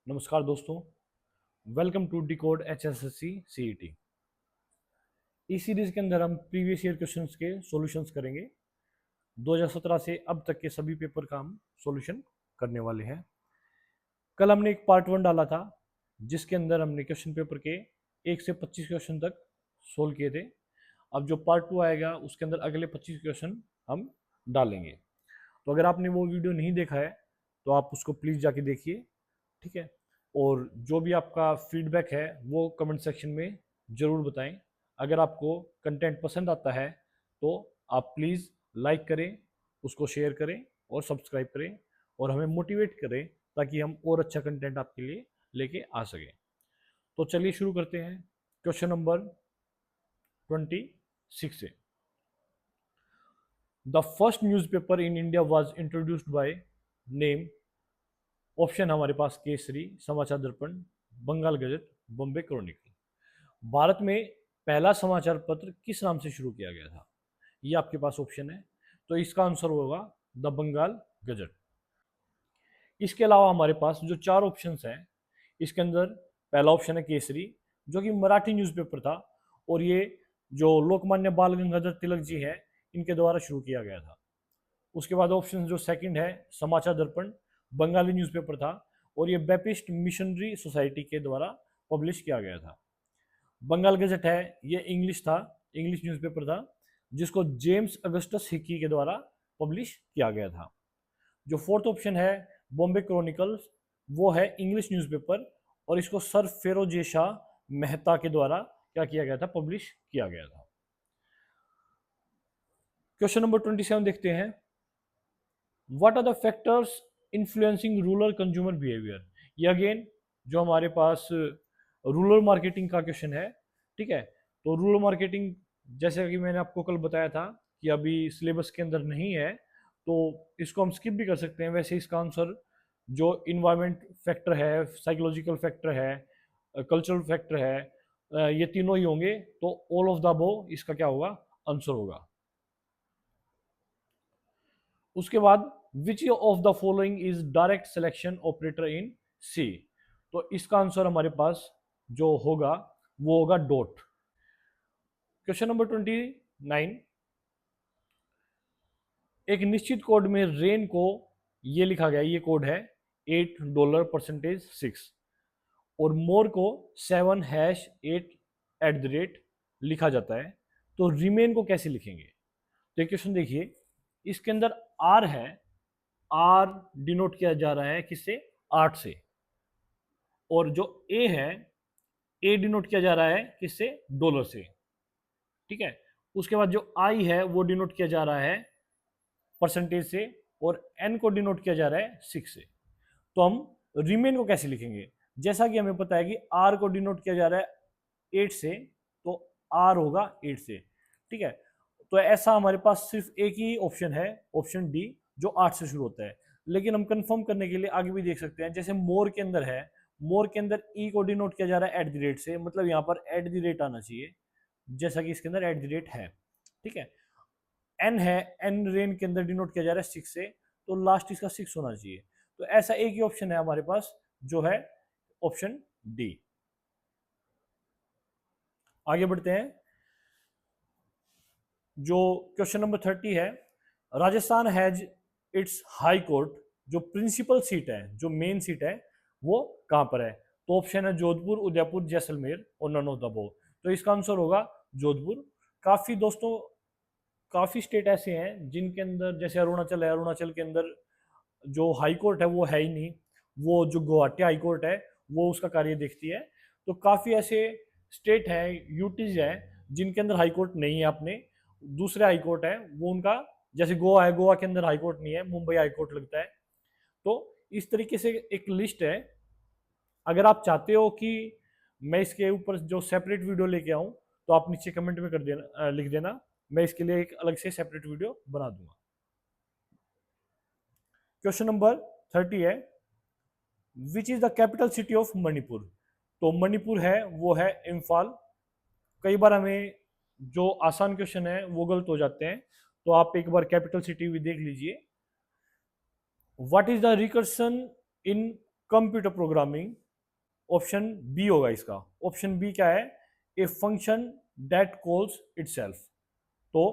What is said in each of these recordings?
नमस्कार दोस्तों, welcome to decode HSSC CET। इस सीरीज के अंदर हम प्रीवियस ईयर क्वेश्चंस के सॉल्यूशंस करेंगे। 2017 से अब तक के सभी पेपर का हम सॉल्यूशन करने वाले हैं। कल हमने एक पार्ट 1 डाला था जिसके अंदर हमने क्वेश्चन पेपर के 1 से 25 क्वेश्चन तक सोल्व किए थे। अब जो पार्ट 2 आएगा उसके अंदर अगले 25 क्वेश्चन हम डालेंगे। तो अगर आपने वो वीडियो नहीं देखा है तो आप उसको प्लीज़ जाके देखिए, ठीक है। और जो भी आपका फीडबैक है वो कमेंट सेक्शन में ज़रूर बताएं। अगर आपको कंटेंट पसंद आता है तो आप प्लीज़ लाइक करें, उसको शेयर करें और सब्सक्राइब करें और हमें मोटिवेट करें ताकि हम और अच्छा कंटेंट आपके लिए लेके आ सकें। तो चलिए शुरू करते हैं क्वेश्चन नंबर 26 से। The first newspaper in India was introduced by name. Option हमारे पास केसरी, समाचार दर्पण, बंगाल गजट, बॉम्बे क्रॉनिकल। भारत में पहला समाचार पत्र किस नाम से शुरू किया गया था? ये आपके पास ऑप्शन है, तो इसका आंसर होगा द बंगाल गजट। इसके अलावा हमारे पास जो चार ऑप्शंस हैं, इसके अंदर पहला ऑप्शन है केसरी, जो कि मराठी न्यूज़पेपर था और ये जो लोकमान्य बाल गंगाधर तिलक जी हैं इनके द्वारा शुरू किया गया था। उसके बाद ऑप्शन जो सेकंड है समाचार दर्पण, बंगाली न्यूज़पेपर था और ये बैपिस्ट मिशनरी सोसाइटी के द्वारा पब्लिश किया गया था। बंगाल गजट है, ये इंग्लिश था, इंग्लिश न्यूज़पेपर था जिसको जेम्स अगस्टस हिकी के द्वारा पब्लिश किया गया था। जो फोर्थ ऑप्शन है बॉम्बे क्रॉनिकल्स, वो है इंग्लिश न्यूज़पेपर और इसको सर फेरोजे शाह मेहता के द्वारा क्या किया गया था, पब्लिश किया गया था। क्वेश्चन नंबर 27 देखते हैं। What are the factors influencing rural consumer behaviour. ये अगेन जो हमारे पास रूरल मार्केटिंग का क्वेश्चन है, ठीक है। तो रूरल मार्केटिंग जैसे कि मैंने आपको कल बताया था कि अभी सिलेबस के अंदर नहीं है, तो इसको हम स्किप भी कर सकते हैं। वैसे इसका आंसर जो इन्वायरमेंट फैक्टर है, साइकोलॉजिकल फैक्टर है, कल्चरल फैक्टर है, ये तीनों ही होंगे, तो ऑल ऑफ द अबव इसका क्या होगा, आंसर होगा। उसके बाद which of the following is direct selection operator in C. तो इसका आंसर हमारे पास जो होगा वो होगा डॉट। Question number 29। एक निश्चित कोड में रेन को ये लिखा गया, ये कोड है $8% और मोर को 7#8 लिखा जाता है, तो रिमेन को कैसे लिखेंगे? तो एक क्वेश्चन देखिए, इसके अंदर आर है, आर डिनोट किया जा रहा है किससे, 8 से, और जो ए है, ए डिनोट किया जा रहा है किससे, डॉलर से, ठीक है। उसके बाद जो आई है वो डिनोट किया जा रहा है परसेंटेज से और एन को डिनोट किया जा रहा है 6 से। तो हम रिमेन को कैसे लिखेंगे? जैसा कि हमें पता है कि आर को डिनोट किया जा रहा है 8 से, तो आर होगा 8 से, ठीक है। तो ऐसा हमारे पास सिर्फ एक ही ऑप्शन है, ऑप्शन डी, जो 8 से शुरू होता है। लेकिन हम कंफर्म करने के लिए आगे भी देख सकते हैं, जैसे मोर के अंदर है, मोर के अंदर ई को डिनोट किया जा रहा है एट द रेट से, मतलब यहाँ पर एट द रेट आना चाहिए, जैसा कि इसके अंदर एट द रेट है, ठीक है। एन है, एन रेन के अंदर डिनोट किया जा रहा है 6 से, तो लास्ट इसका 6 होना चाहिए। तो ऐसा एक ही ऑप्शन है हमारे पास जो है ऑप्शन डी। आगे बढ़ते हैं। जो क्वेश्चन नंबर 30 है, Rajasthan has its high court, जो प्रिंसिपल सीट है, जो मेन सीट है, वो कहां पर है? तो ऑप्शन है जोधपुर, उदयपुर, जैसलमेर और नन ऑफ द अबव। तो इसका आंसर होगा जोधपुर। काफी दोस्तों, काफी स्टेट ऐसे हैं जिनके अंदर, जैसे अरुणाचल है, अरुणाचल के अंदर जो हाई कोर्ट है वो है ही नहीं, वो जो गुवाहाटी हाई कोर्ट है वो उसका कार्य देखती है। तो काफ़ी ऐसे स्टेट है, यूटीज है, जिनके अंदर हाई कोर्ट नहीं है, अपने दूसरे हाई कोर्ट है वो उनका, जैसे गोवा है, गोवा के अंदर हाई कोर्ट नहीं है, मुंबई हाई कोर्ट लगता है। तो इस तरीके से एक लिस्ट है। अगर आप चाहते हो कि मैं इसके ऊपर जो सेपरेट वीडियो लेके आऊँ तो आप नीचे कमेंट में कर देना, लिख देना, मैं इसके लिए एक अलग से सेपरेट वीडियो बना दूंगा। क्वेश्चन नंबर 30 है, which is the capital city of Manipur. तो मणिपुर है वो है इम्फाल। कई बार हमें जो आसान क्वेश्चन है वो गलत हो जाते हैं, तो आप एक बार कैपिटल सिटी भी देख लीजिए। What is the recursion in computer programming, option B होगा इसका। ऑप्शन बी क्या है? A function that calls itself. तो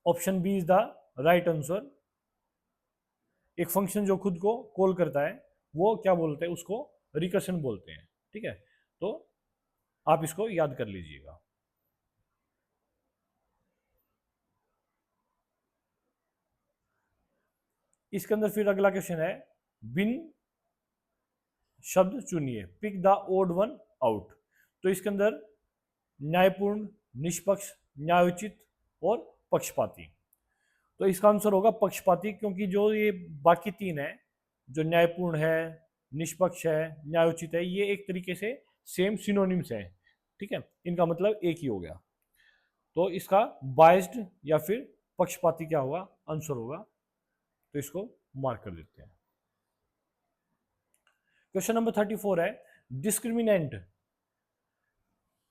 option B is the right answer. एक फंक्शन जो खुद को कॉल करता है वो क्या बोलते हैं? उसको रिकर्शन बोलते हैं। ठीक है, तो आप इसको याद कर लीजिएगा। इसके अंदर फिर अगला क्वेश्चन है, बिन शब्द चुनिए, pick the odd one out. तो इसके अंदर न्यायपूर्ण, निष्पक्ष, न्यायोचित और पक्षपाती। तो इसका आंसर होगा पक्षपाती, क्योंकि जो ये बाकी तीन है, जो न्यायपूर्ण है, निष्पक्ष है, न्यायोचित है, ये एक तरीके से सेम सिनोनिम्स है। ठीक है, इनका मतलब एक ही हो गया। तो इसका बाइस्ड या फिर पक्षपाती क्या होगा? आंसर होगा। तो इसको मार्क कर देते हैं। क्वेश्चन नंबर 34 है, डिस्क्रिमिनेंट।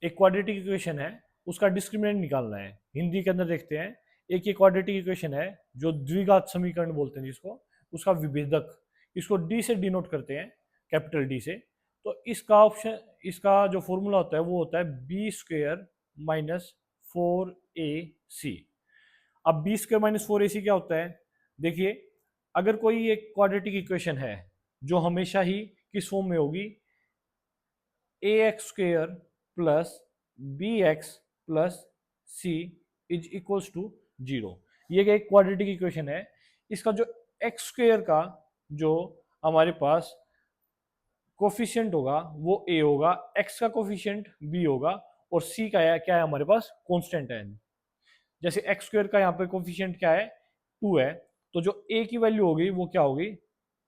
एक क्वाड्रेटिक इक्वेशन है, उसका डिस्क्रिमिनेंट निकालना है। हिंदी के अंदर देखते हैं, एक ये क्वाड्रेटिक इक्वेशन है जो द्विघात समीकरण बोलते हैं जिसको, उसका विभेदक, इसको डी से डिनोट करते हैं, कैपिटल डी से। तो इसका ऑप्शन, इसका जो फॉर्मूला होता है वो होता है बी स्क्वेयर माइनस 4ac। अब बी स्क्वेयर माइनस 4ac क्या होता है? देखिए, अगर कोई एक क्वाड्रेटिक इक्वेशन है जो हमेशा ही किस फॉर्म में होगी? A x square plus b x plus c is equals to 0। ये एक क्वाड्रेटिक इक्वेशन है। इसका जो एक्स स्क्वेयर का जो हमारे पास कोफिशिएंट होगा वो ए होगा, एक्स का कोफिशिएंट बी होगा, और सी का क्या है हमारे पास? कांस्टेंट है। जैसे एक्स स्क्वेयर का यहाँ पे कोफिशिएंट क्या है? 2 है, तो जो ए की वैल्यू होगी वो क्या होगी?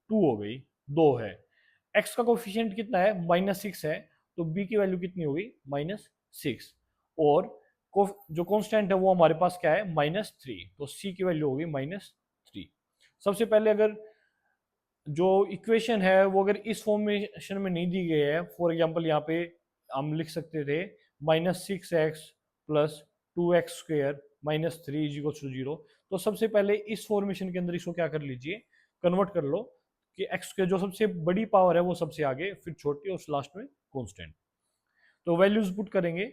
2 हो गई, 2 है। एक्स का कोफिशिएंट कितना है? -6 है, तो बी की वैल्यू कितनी होगी? -6। और जो कांस्टेंट है वो हमारे पास क्या है? -3, तो सी की वैल्यू होगी -3। सबसे पहले अगर जो इक्वेशन है वो अगर इस फॉर्मेशन में नहीं दी गई है, फॉर एग्जांपल यहाँ पे हम लिख सकते थे -6x plus 2x square minus 3 is equal to 0। तो सबसे पहले इस फॉर्मेशन के अंदर इसको क्या कर लीजिए? कन्वर्ट कर लो कि x के जो सबसे बड़ी पावर है वो सबसे आगे, फिर छोटी, और लास्ट में कांस्टेंट। तो वैल्यूज पुट करेंगे,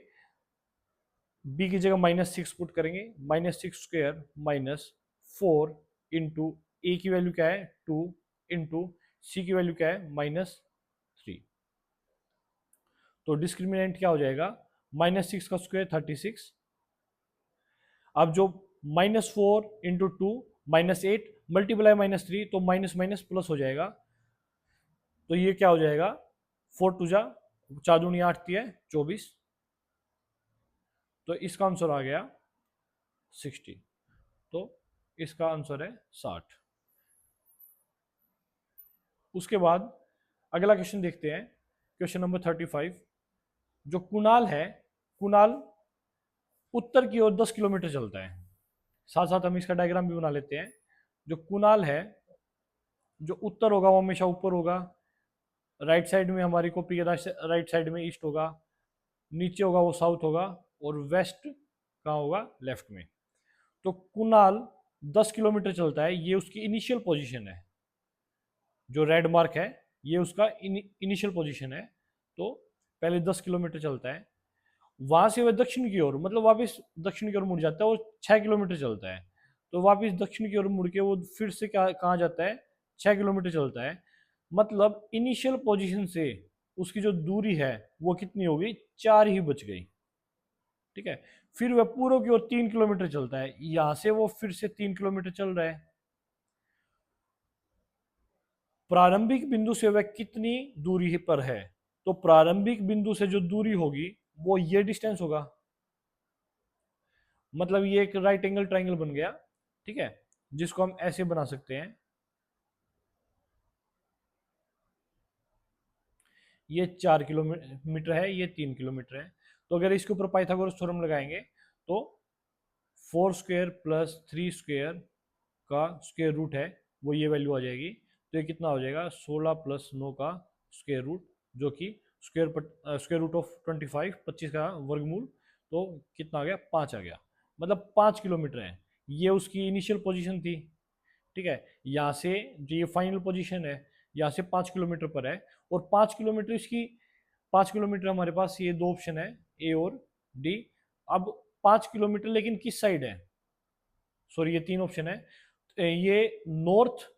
b की जगह -6 पुट करेंगे, -6 स्क्वेयर माइनस 4 इंटू ए की वैल्यू क्या है? 2 इंटू सी की वैल्यू क्या है? -3। तो डिस्क्रिमिनेंट क्या हो जाएगा? -6 का स्क्वायर 36। अब जो -4 इंटू 2 -8 मल्टीप्लाई -3, तो माइनस माइनस प्लस हो जाएगा। तो ये क्या हो जाएगा? 4 टू जा 4 दूनी 8 है 24। तो इसका आंसर आ गया 60। तो इसका आंसर है 60। उसके बाद अगला क्वेश्चन देखते हैं, क्वेश्चन नंबर 35। जो कुणाल है, कुणाल उत्तर की ओर 10 किलोमीटर चलता है। साथ साथ हम इसका डायग्राम भी बना लेते हैं। जो कुणाल है, जो उत्तर होगा वो हमेशा ऊपर होगा, राइट साइड में हमारी कॉपी के राइट साइड में ईस्ट होगा, नीचे होगा वो साउथ होगा, और वेस्ट कहाँ होगा? लेफ्ट में। तो कुणाल 10 किलोमीटर चलता है, ये उसकी इनिशियल पोजीशन है। जो रेड मार्क है ये उसका इनिशियल पोजीशन है। तो पहले 10 किलोमीटर चलता है, वहां से वह दक्षिण की ओर, मतलब वापस दक्षिण की ओर मुड़ जाता है, वो 6 किलोमीटर चलता है। तो वापस दक्षिण की ओर मुड़ के वो फिर से क्या कहाँ जाता है? 6 किलोमीटर चलता है। मतलब इनिशियल पोजीशन से उसकी जो दूरी है वो कितनी होगी? 4 ही बच गई। ठीक है, फिर वह पूर्व की ओर 3 किलोमीटर चलता है, यहां से वो फिर से 3 किलोमीटर चल रहा है। प्रारंभिक बिंदु से वह कितनी दूरी पर है? तो प्रारंभिक बिंदु से जो दूरी होगी वो ये डिस्टेंस होगा। मतलब ये एक राइट एंगल ट्राइंगल बन गया। ठीक है, जिसको हम ऐसे बना सकते हैं, ये 4 किलोमीटर है, ये 3 किलोमीटर है। तो अगर इसके ऊपर पाइथागोरस थ्योरम लगाएंगे तो 4 स्क्वायर प्लस 3 स्क्वायर का स्क्वायर रूट है, वो ये वैल्यू आ जाएगी। तो ये कितना हो जाएगा? 16 प्लस 9 का स्क्वायर रूट, जो कि स्क्वायर रूट ऑफ 25, 25 का वर्गमूल, तो कितना आ गया? 5 आ गया। मतलब 5 किलोमीटर है। ये उसकी इनिशियल पोजीशन थी। ठीक है, यहाँ से जो ये फाइनल पोजीशन है, यहाँ से 5 किलोमीटर पर है, और 5 किलोमीटर इसकी 5 किलोमीटर हमारे पास ये दो ऑप्शन है, ए और डी। अब 5 किलोमीटर लेकिन किस साइड है, सॉरी ये तीन ऑप्शन है, ये नॉर्थ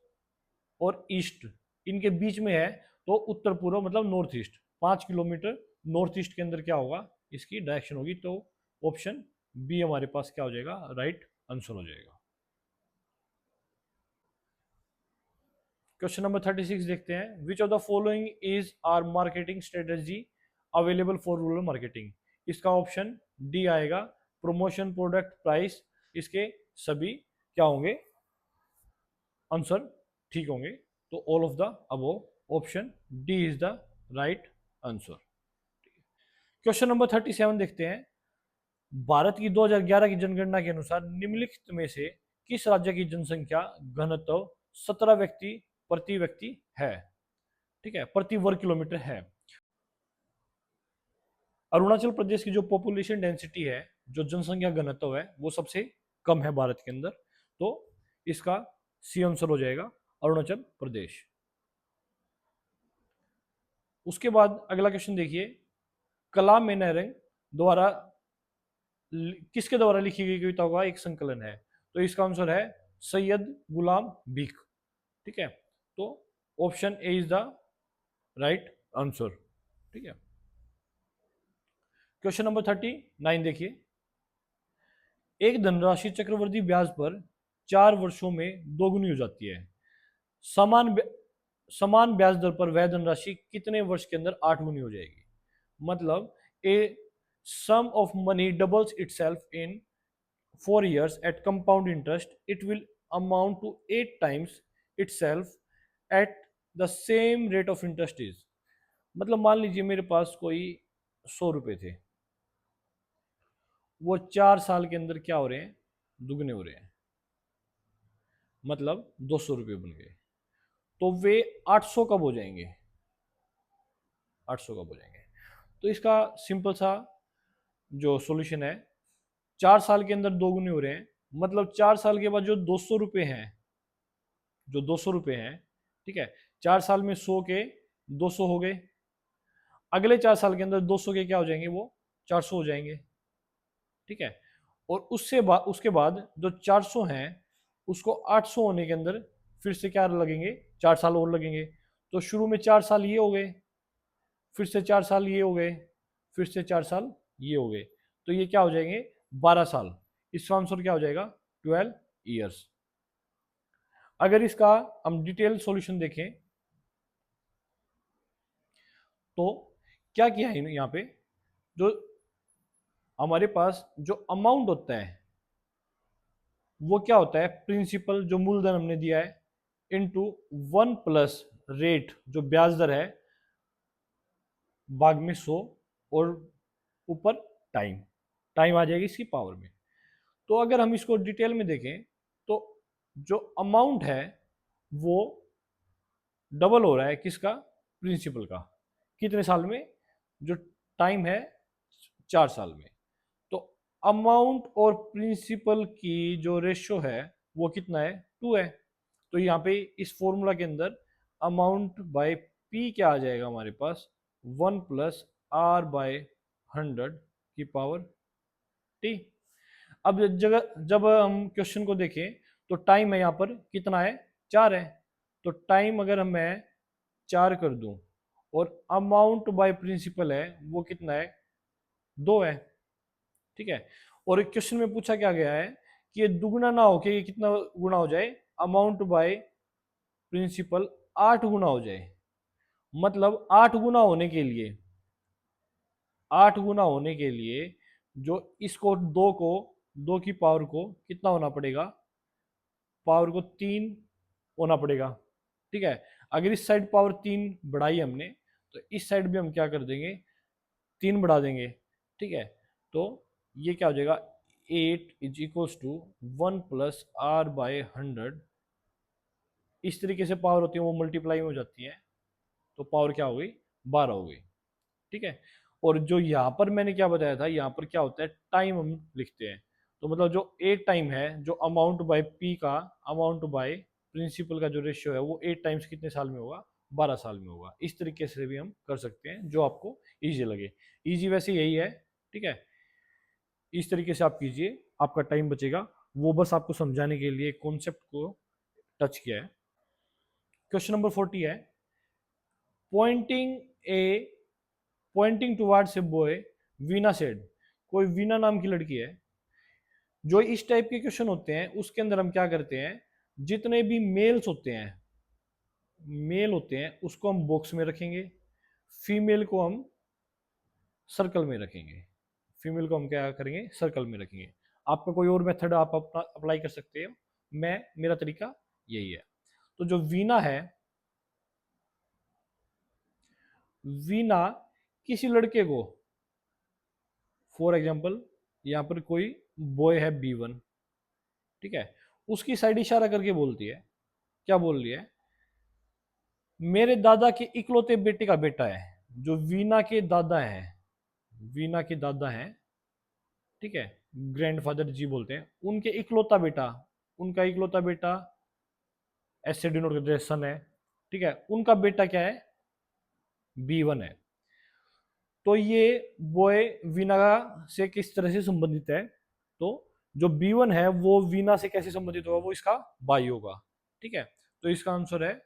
और ईस्ट इनके बीच में है, तो उत्तर पूर्व मतलब north east. 5 kilometre north east के अंदर क्या होगा, इसकी डायरेक्शन होगी, तो ऑप्शन बी हमारे पास क्या हो जाएगा, राइट आंसर हो जाएगा। क्वेश्चन नंबर 36 देखते हैं, which of the following is are marketing strategy available for rural marketing. इसका ऑप्शन डी आएगा, प्रमोशन, प्रोडक्ट, प्राइस, इसके सभी क्या होंगे, आंसर ठीक होंगे, तो all of the above option D is the right answer. Question number 37 देखते हैं, भारत की 2011 की जनगणना के अनुसार निम्नलिखित में से किस राज्य की जनसंख्या घनत्व 17 व्यक्ति प्रति व्यक्ति है, ठीक है, प्रति वर्ग किलोमीटर है। अरुणाचल प्रदेश की जो पॉपुलेशन डेंसिटी है, जो जनसंख्या घनत्व है, वो सबसे कम है भारत के अंदर, तो इसका सी आंसर हो जाएगा अरुणाचल प्रदेश। उसके बाद अगला क्वेश्चन देखिए, कलाम मेनरिंग द्वारा किसके द्वारा लिखी गई कविताओं का एक संकलन है, तो इसका आंसर है सैयद गुलाम बिक, ठीक है, तो option A is the right answer, ठीक है। क्वेश्चन नंबर 39 देखिए, एक धनराशि चक्रवृद्धि ब्याज पर 4 वर्षों में दोगुनी हो जाती है, समान समान ब्याज दर पर वह धनराशि कितने वर्ष के अंदर 8 गुनी हो जाएगी। मतलब a sum of money doubles itself in 4 years at compound interest, it will amount to 8 times itself at the same rate of interest is। मतलब मान लीजिए मेरे पास कोई 100 रुपए थे, वो 4 साल के अंदर क्या हो रहे हैं, दुगने हो रहे हैं, मतलब 200 रुपये बन गए, तो वे 800 कब हो जाएंगे, 800 कब हो जाएंगे। तो इसका सिंपल सा जो सॉल्यूशन है, 4 साल के अंदर दोगुने हो रहे हैं, मतलब 4 साल के बाद जो 200 रुपये हैं, जो 200 रुपये हैं, ठीक है, 4 साल में 100 के 200 हो गए, अगले 4 साल के अंदर 200 के क्या हो जाएंगे, वो 400 हो जाएंगे, ठीक है। और उसके बाद जो 400 हैं उसको 800 होने के अंदर फिर से क्या लगेंगे, 4 साल और लगेंगे, तो शुरू में 4 साल ये हो गए, फिर से 4 साल ये हो गए, फिर से 4 साल ये हो गए, तो ये क्या हो जाएंगे, 12 साल। इसका आंसर क्या हो जाएगा, 12 ईयर्स। अगर इसका हम डिटेल सॉल्यूशन देखें तो क्या किया है यहाँ पे, जो हमारे पास जो अमाउंट होता है वो क्या होता है, प्रिंसिपल जो मूलधन हमने दिया है इनटू 1 प्लस रेट जो ब्याज दर है, भाग में 100, और ऊपर टाइम, टाइम आ जाएगी इसकी पावर में। तो अगर हम इसको डिटेल में देखें तो जो अमाउंट है वो डबल हो रहा है किसका, प्रिंसिपल का, कितने साल में, जो टाइम है 4 साल में। तो अमाउंट और प्रिंसिपल की जो रेशियो है वो कितना है, 2 है। तो यहाँ पे इस फॉर्मूला के अंदर अमाउंट बाय पी क्या आ जाएगा हमारे पास, 1 प्लस आर बाय 100 की पावर टी। अब जब हम क्वेश्चन को देखें तो टाइम है यहाँ पर कितना है, 4 है, तो टाइम अगर मैं 4 कर दूं और अमाउंट बाय प्रिंसिपल है वो कितना है, 2 है, ठीक है। और क्वेश्चन में पूछा क्या गया है कि ये दुगना ना हो के ये कितना गुना हो जाए, अमाउंट बाय प्रिंसिपल 8 गुना हो जाए। मतलब 8 गुना होने के लिए, 8 गुना होने के लिए जो इसको 2 की पावर को कितना होना पड़ेगा, पावर को 3 होना पड़ेगा, ठीक है। अगर इस साइड पावर 3 बढ़ाई हमने तो इस साइड भी हम क्या कर देंगे, 3 बढ़ा देंगे, ठीक है। तो ये क्या हो जाएगा, 8 is equals to 1 plus R by 100। इस तरीके से पावर होती है वो मल्टीप्लाई हो जाती है, तो पावर क्या हो गई, 12 हो गई, ठीक है। और जो यहाँ पर मैंने क्या बताया था, यहाँ पर क्या होता है, टाइम हम लिखते हैं, तो मतलब जो 8 टाइम है, जो अमाउंट बाय पी का, अमाउंट बाय प्रिंसिपल का जो रेशियो है वो 8 टाइम्स कितने साल में होगा, 12 साल में होगा। इस तरीके से भी हम कर सकते हैं, जो आपको इजी लगे। इजी वैसे यही है, ठीक है। इस तरीके से आप कीजिए, आपका टाइम बचेगा। वो बस आपको समझाने के लिए कॉन्सेप्ट को टच किया है। क्वेश्चन नंबर 40 है, pointing a pointing towards a boy, Veena said. कोई वीना नाम की लड़की है। जो इस टाइप के क्वेश्चन होते हैं उसके अंदर हम क्या करते हैं, जितने भी मेल होते हैं उसको हम बॉक्स में रखेंगे, फीमेल को हम सर्कल में रखेंगे। फीमेल को हम क्या करेंगे, सर्कल में रखेंगे। आपका कोई और मेथड आप अपना अप्लाई कर सकते हो, मेरा तरीका यही है। तो जो वीना है, वीना किसी लड़के को, फॉर एग्जाम्पल यहाँ पर कोई बॉय है B1, ठीक है, उसकी साइड इशारा करके बोलती है, क्या बोल रही है, मेरे दादा के इकलौते बेटे का बेटा है। जो वीना के दादा है, वीना के दादा हैं, ठीक है, ग्रैंडफादर जी बोलते हैं, उनके इकलौता बेटा, उनका इकलौता बेटा ऐसे डिनोट करते हैं सन है, ठीक है, उनका बेटा क्या है, B1 है। तो ये बॉय वीना से किस तरह से संबंधित है, तो जो B1 है वो वीना से कैसे संबंधित होगा, वो इसका भाई होगा, ठीक है। तो इसका आंसर है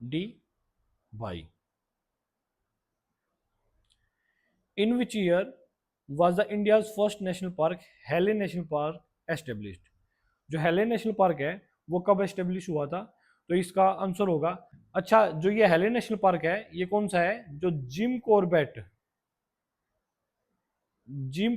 डी, भाई। In which year was the India's first national park, Helen national park, established? जो हेलेन नेशनल पार्क है वो कब एस्टेब्लिश हुआ था, तो इसका आंसर होगा, अच्छा जो ये हेलेन नेशनल पार्क है ये कौन सा है, जो जिम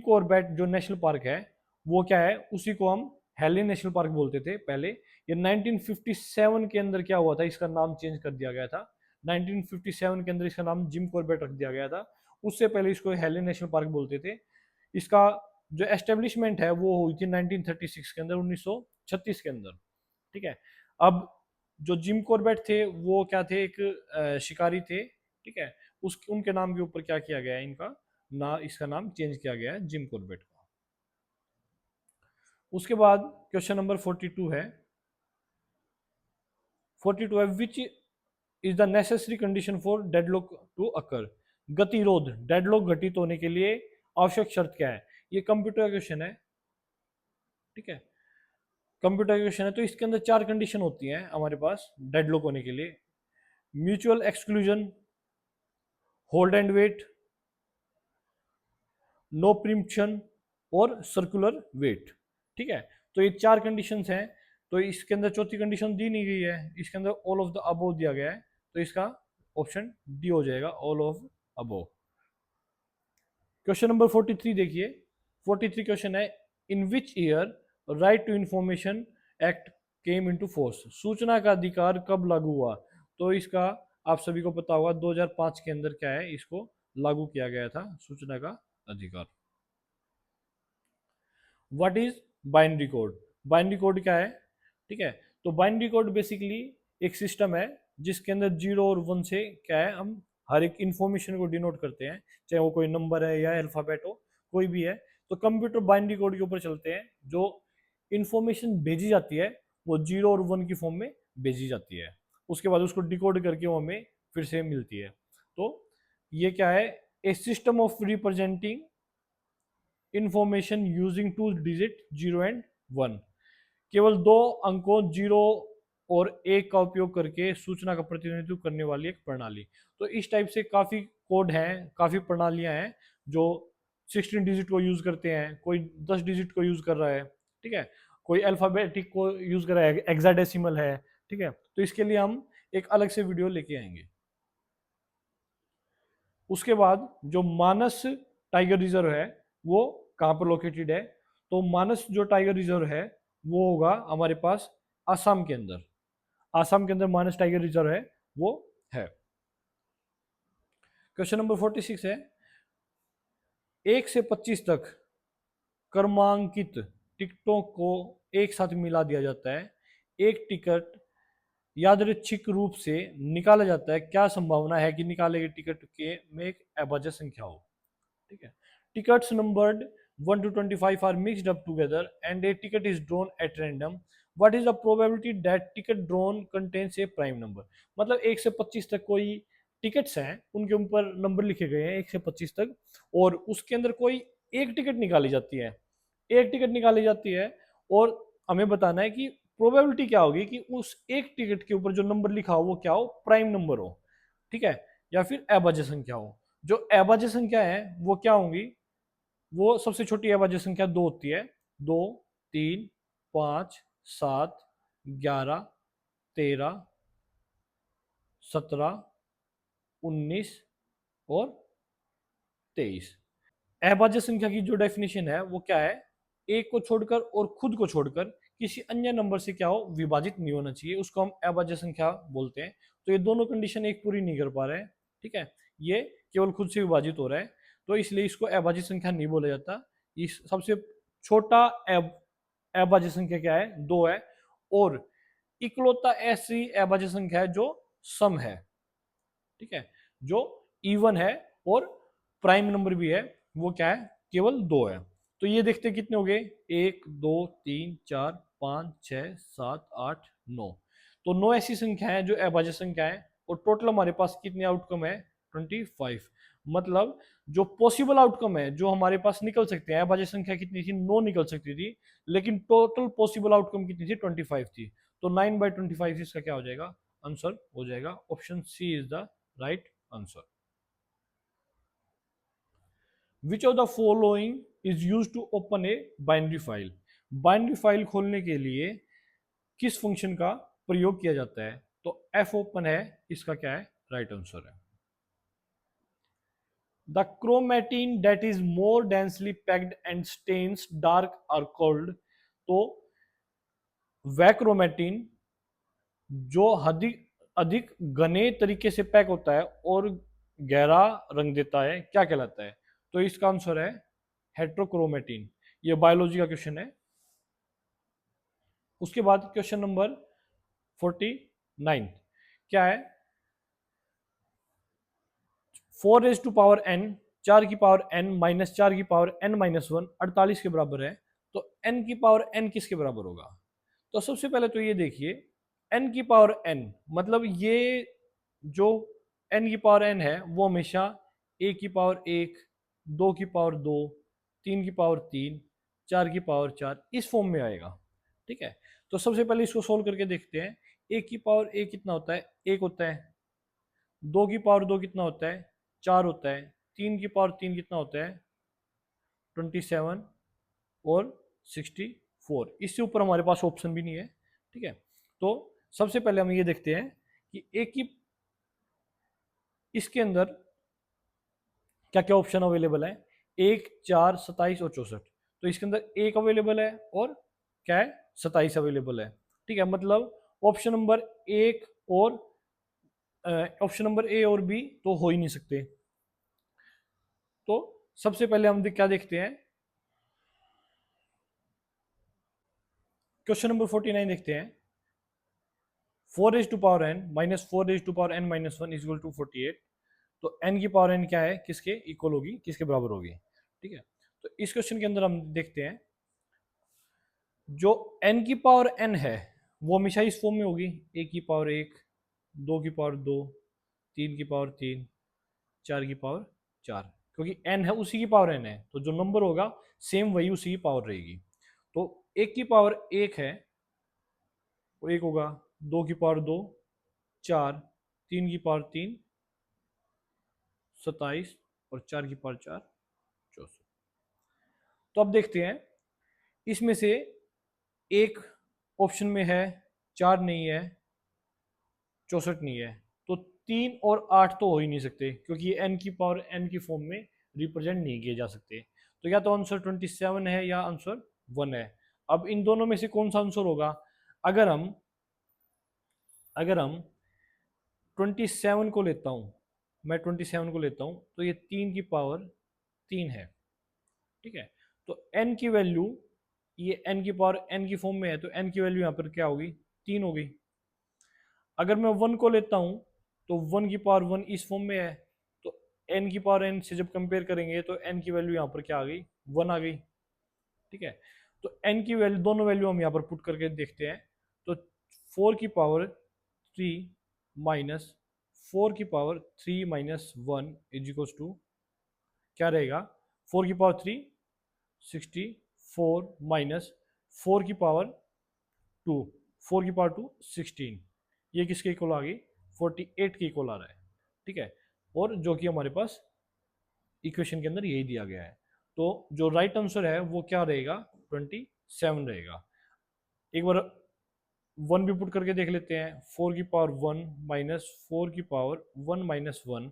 कॉर्बेट जो नेशनल पार्क है वो क्या है, उसी को हम हेलेन नेशनल पार्क बोलते थे पहले। ये 1957 के अंदर क्या हुआ था, इसका नाम चेंज कर दिया गया था। 1957 के अंदर इसका नाम जिम कॉर्बेट रख दिया गया था। उससे पहले इसको हेलेन नेशनल पार्क बोलते थे। इसका जो एस्टेब्लिशमेंट है वो हुई थी 1936 के अंदर, 1936 के अंदर, ठीक है। अब जो जिम कॉर्बेट थे वो क्या थे, एक शिकारी थे, ठीक है। उस उनके नाम के ऊपर क्या किया गया है, इनका ना इसका नाम चेंज किया गया है जिम कॉर्बेट का। उसके बाद क्वेश्चन नंबर 42 है, 42 है, which is the necessary condition for deadlock to occur? गतिरोध, डेडलॉक घटित होने के लिए आवश्यक शर्त क्या है? ये कंप्यूटर क्वेश्चन है, ठीक है, कंप्यूटर क्वेश्चन है। तो इसके अंदर 4 कंडीशन होती हैं हमारे पास डेडलॉक होने के लिए, mutual exclusion, hold and wait, no preemption और सर्कुलर वेट, ठीक है। तो ये 4 कंडीशंस हैं। तो इसके अंदर चौथी कंडीशन दी नहीं गई है, इसके अंदर ऑल ऑफ द अबोव दिया गया है, तो इसका ऑप्शन डी हो जाएगा, all of above. Question number 43 देखिए, 43 क्वेश्चन है, in which year right to information act came into force? सूचना का अधिकार कब लागू हुआ? तो इसका आप सभी को पता होगा, 2005 के अंदर क्या है, इसको लागू किया गया था सूचना का अधिकार। What is binary code? Binary code क्या है, ठीक है। तो बाइनरी कोड बेसिकली एक सिस्टम है जिसके अंदर 0 और 1 से क्या है, हम हर एक इंफॉर्मेशन को डिनोट करते हैं, चाहे वो कोई नंबर है या अल्फाबेट हो, कोई भी है। तो कंप्यूटर बाइनरी कोड के ऊपर चलते हैं। जो इंफॉर्मेशन भेजी जाती है वो 0 और 1 की फॉर्म में भेजी जाती है, उसके बाद उसको डिकोड करके वो हमें फिर से मिलती है। तो ये क्या है, a system of representing information using 2 digit 0 and 1। केवल 2 अंकों 0 और 1 का उपयोग करके सूचना का प्रतिनिधित्व करने वाली एक प्रणाली। तो इस टाइप से काफ़ी कोड हैं, काफ़ी प्रणालियां हैं जो 16 डिजिट को यूज़ करते हैं, कोई 10 डिजिट को यूज़ कर रहा है, ठीक है, कोई अल्फ़ाबेटिक को यूज़ कर रहा है, हेक्साडेसिमल है, ठीक है। तो इसके लिए हम एक अलग से वीडियो लेके आएंगे। उसके बाद जो मानस टाइगर रिजर्व है वो कहाँ पर लोकेटेड है? तो मानस जो टाइगर रिजर्व है वो होगा हमारे पास आसाम के अंदर। आसाम के अंदर मानस टाइगर रिजर्व है, वो है। क्वेश्चन नंबर 46 है, 1 से 25 तक क्रमांकित टिकटों को एक साथ मिला दिया जाता है। एक टिकट यादृच्छिक रूप से निकाला जाता है, क्या संभावना है कि निकाले गए टिकट के में एक अभाज्य संख्या हो? ठीक है, tickets numbered 1 to 25 are mixed up together and a ticket is drawn at random. What is the probability that ticket drawn contains A prime number. मतलब 1 से 25 तक कोई टिकट्स हैं, उनके ऊपर नंबर लिखे गए हैं 1 से 25 तक, और उसके अंदर कोई एक टिकट निकाली जाती है, एक टिकट निकाली जाती है, और हमें बताना है कि प्रोबेबिलिटी क्या होगी कि उस एक टिकट के ऊपर जो नंबर लिखा हो वो क्या हो, प्राइम नंबर हो, ठीक है, या फिर अभाज्य संख्या हो। जो अभाज्य संख्या है वो क्या होंगी, वो सबसे छोटी अभाज्य संख्या 2 होती है, 2, 3, 5, 7, 11, 13, 17, 19 और 23। अभाज्य संख्या की जो डेफिनेशन है वो क्या है, एक को छोड़कर और खुद को छोड़कर किसी अन्य नंबर से क्या हो, विभाजित नहीं होना चाहिए, उसको हम अभाज्य संख्या बोलते हैं। तो ये दोनों कंडीशन एक पूरी नहीं कर पा रहे हैं, ठीक है, ये केवल खुद से विभाजित हो रहा है, तो इसलिए इसको अभाज्य संख्या नहीं बोला जाता। इस सबसे छोटा अभाज्य संख्या क्या है, 2 है, और इकलौता ऐसी अभाज्य संख्या है जो सम है, ठीक है, जो इवन है और प्राइम नंबर भी है, वो क्या है, केवल 2 है। तो ये देखते हैं कितने हो गए, 1, 2, 3, 4, 5, 6, 7, 8, 9। तो 9 ऐसी संख्या है जो अभाज्य संख्या है, और टोटल हमारे पास कितने आउटकम है, 25। मतलब जो पॉसिबल आउटकम है जो हमारे पास निकल सकते हैं, अभाज्य संख्या कितनी थी, 9 निकल सकती थी, लेकिन टोटल पॉसिबल आउटकम कितनी थी, 25 थी। तो 9/25 इसका क्या हो जाएगा, आंसर हो जाएगा। Option C is the right answer. Which of the following is use to open a binary file. Binary file खोलने के लिए किस फंक्शन का प्रयोग किया जाता है, तो एफ ओपन है इसका क्या है, राइट आंसर है। The chromatin that is more densely packed and stains dark are called. तो वह क्रोमेटिन जो अधिक अधिक घने तरीके से पैक होता है और गहरा रंग देता है, क्या कहलाता है, तो इसका आंसर है हेट्रोक्रोमेटिन। ये बायोलॉजी का क्वेश्चन है। उसके बाद क्वेश्चन नंबर 49 क्या है, 4 n, 4 की पावर n माइनस 4 की पावर n माइनस 1 48 के बराबर है, तो n की पावर n किसके बराबर होगा। तो सबसे पहले तो ये देखिए, n की पावर n मतलब ये जो n की पावर n है वो हमेशा 1 की पावर 1, 2 की पावर 2, 3 की पावर 3, 4 की पावर 4 इस फॉर्म में आएगा, ठीक है। तो सबसे पहले इसको सोल्व करके देखते हैं। 1 की पावर 1 कितना होता है, 1 होता है। 2 की पावर 2 कितना होता है, 4 होता है। 3 की पावर 3 कितना होता है, 27 और 64। इससे ऊपर हमारे पास ऑप्शन भी नहीं है, ठीक है। तो सबसे पहले हम ये देखते हैं कि एक की इसके अंदर क्या क्या ऑप्शन अवेलेबल है, 1, 4, 27 और 64। तो इसके अंदर 1 अवेलेबल है और क्या है, 27 अवेलेबल है, ठीक है। मतलब ऑप्शन नंबर 1 और ऑप्शन नंबर ए और बी तो हो ही नहीं सकते। तो सबसे पहले हम क्या देखते हैं, क्वेश्चन नंबर 49 देखते हैं। 4 to power n minus 4 to power n minus 1 is equal to 48। तो n की पावर n क्या है, किसके इक्वल होगी, किसके बराबर होगी, ठीक है। तो इस क्वेश्चन के अंदर हम देखते हैं, जो n की पावर n है वो हमेशा इस फॉर्म में होगी, 1 की पावर 1, 2 की पावर 2, 3 की पावर 3, 4 की पावर 4, क्योंकि n है उसी की पावर n है, तो जो नंबर होगा सेम वही उसी की पावर रहेगी। तो 1 की पावर 1 है वो 1 होगा, 2 की पावर 2, 4, 3 की पावर 3, 27 और 4 की पावर 4, 64। तो अब देखते हैं, इसमें से एक ऑप्शन में है 4 नहीं है, 64 नहीं है, तो 3 और 8 तो हो ही नहीं सकते, क्योंकि ये n की पावर n की फॉर्म में रिप्रेजेंट नहीं किए जा सकते। तो या तो आंसर 27 है या आंसर 1 है। अब इन दोनों में से कौन सा आंसर होगा, अगर हम 27 को लेता हूं, मैं 27 को लेता हूं, तो ये 3 की पावर 3 है, ठीक है। तो n की वैल्यू, ये n की पावर n की फॉर्म में है, तो n की वैल्यू यहां पर क्या होगी, 3 होगी। अगर मैं 1 को लेता हूं, तो 1 की पावर 1 इस फॉर्म में है, तो n की पावर n से जब कंपेयर करेंगे तो n की वैल्यू यहां पर क्या आ गई, 1 आ गई, ठीक है। तो n की वैल्यू, दोनों वैल्यू हम यहाँ पर पुट करके देखते हैं। तो 4 की पावर 3 माइनस 4 की power 3 minus 1 is equal to क्या रहेगा, 4 की पावर 3 64 माइनस 4 की पावर 2, 4 की पावर 2 16, ये किसके इक्वल आ गई, 48 के इक्वल आ रहा है। ठीक है, और जो कि हमारे पास इक्वेशन के अंदर यही दिया गया है। तो जो राइट आंसर है वो क्या रहेगा, 27 रहेगा। एक बार 1 भी पुट करके देख लेते हैं, 4 की पावर 1 माइनस 4 की पावर 1 माइनस 1,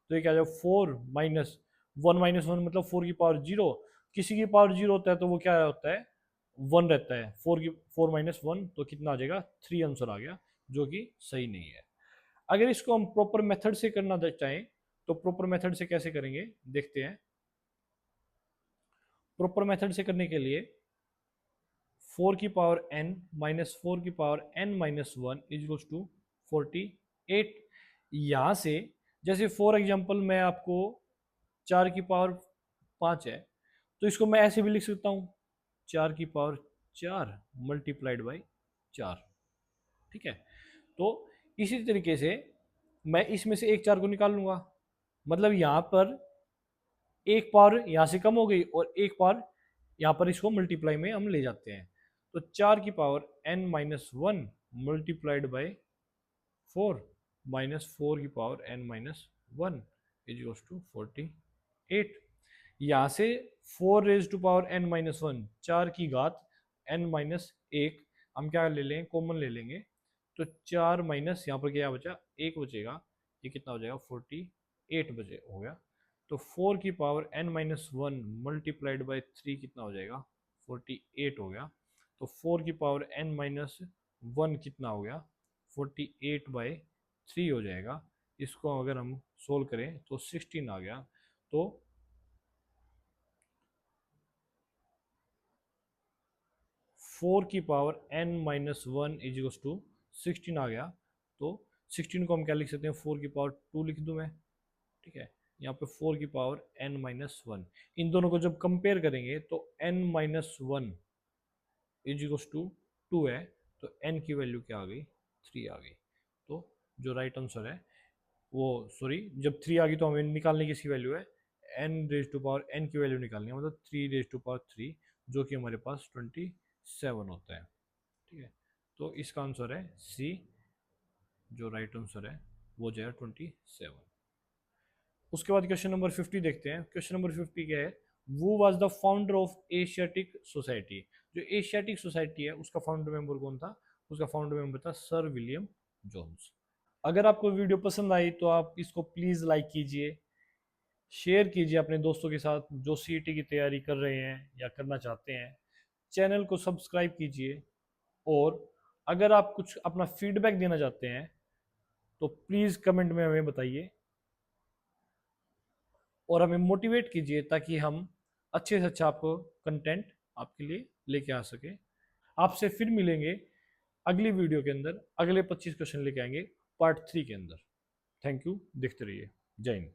तो ये क्या जाएगा, 4 माइनस 1 माइनस 1 मतलब 4 की पावर 0, किसी की पावर 0 होता है तो वो क्या होता है, 1 रहता है। 4 माइनस 1 तो कितना आ जाएगा, 3 आंसर आ गया, जो कि सही नहीं है। अगर इसको हम प्रॉपर मेथड से करना चाहें तो प्रॉपर मेथड से कैसे करेंगे देखते हैं। प्रॉपर मेथड से करने के लिए 4 की पावर n माइनस 4 की power n minus 1 is to 48। यहाँ से जैसे फॉर एग्जांपल मैं आपको 4 की पावर 5 है, तो इसको मैं ऐसे भी लिख सकता हूँ, 4 की पावर 4 मल्टीप्लाइड बाई 4। ठीक है, तो इसी तरीके से मैं इसमें से एक 4 को निकाल लूंगा, मतलब यहाँ पर एक पावर यहाँ से कम हो गई और एक पावर यहाँ पर इसको मल्टीप्लाई में हम ले जाते हैं। तो 4 की power n minus 1 multiplied by 4 minus 4 की power n minus 1 is to 48। यहाँ से 4 raise to power n minus 1, 4 की घात n माइनस 1, हम क्या ले लेंगे, कॉमन ले लेंगे। तो 4 माइनस यहाँ पर क्या बचा, 1 बचेगा, ये कितना हो जाएगा, 48 बचे हो गया। तो 4 की power n minus 1 multiplied by 3 कितना हो जाएगा, 48 हो गया। तो 4 की पावर n माइनस 1 कितना हो गया, 48 बाई 3 हो जाएगा। इसको अगर हम सोल्व करें तो 16 आ गया। तो 4 की power n minus 1 is to 16 आ गया। तो 16 को हम क्या लिख सकते हैं, 4 की पावर 2 लिख दूं मैं। ठीक है, यहाँ पे 4 की पावर n माइनस 1, इन दोनों को जब कंपेयर करेंगे तो n माइनस 1 इज टू 2 है, तो n की वैल्यू क्या आ गई, 3 आ गई। तो जो राइट आंसर है वो, सॉरी, जब 3 आ गई तो हमें निकालने की इसकी वैल्यू है, n raise to power n की वैल्यू निकालनी है, मतलब 3 रेज टू पावर 3, जो कि हमारे पास 27 होता है। ठीक है, तो इसका आंसर है सी, जो राइट आंसर है वो जो है 27। उसके बाद क्वेश्चन नंबर 50 देखते हैं। क्वेश्चन नंबर 50 क्या है, वो was the founder of Asiatic society. जो एशियाटिक सोसाइटी है उसका फाउंडर मेंबर कौन था, उसका फाउंडर मेंबर था सर विलियम जोन्स। अगर आपको वीडियो पसंद आई तो आप इसको प्लीज़ लाइक कीजिए, शेयर कीजिए अपने दोस्तों के साथ जो सीईटी की तैयारी कर रहे हैं या करना चाहते हैं। चैनल को सब्सक्राइब कीजिए, और अगर आप कुछ अपना फीडबैक देना चाहते हैं तो प्लीज़ कमेंट में हमें बताइए और हमें मोटिवेट कीजिए, ताकि हम अच्छे से अच्छा आपको कंटेंट आपके लिए लेके आ सके। आपसे फिर मिलेंगे अगली वीडियो के अंदर, अगले 25 क्वेश्चन लेके आएंगे पार्ट 3 के अंदर। थैंक यू, देखते रहिए। जय हिंद।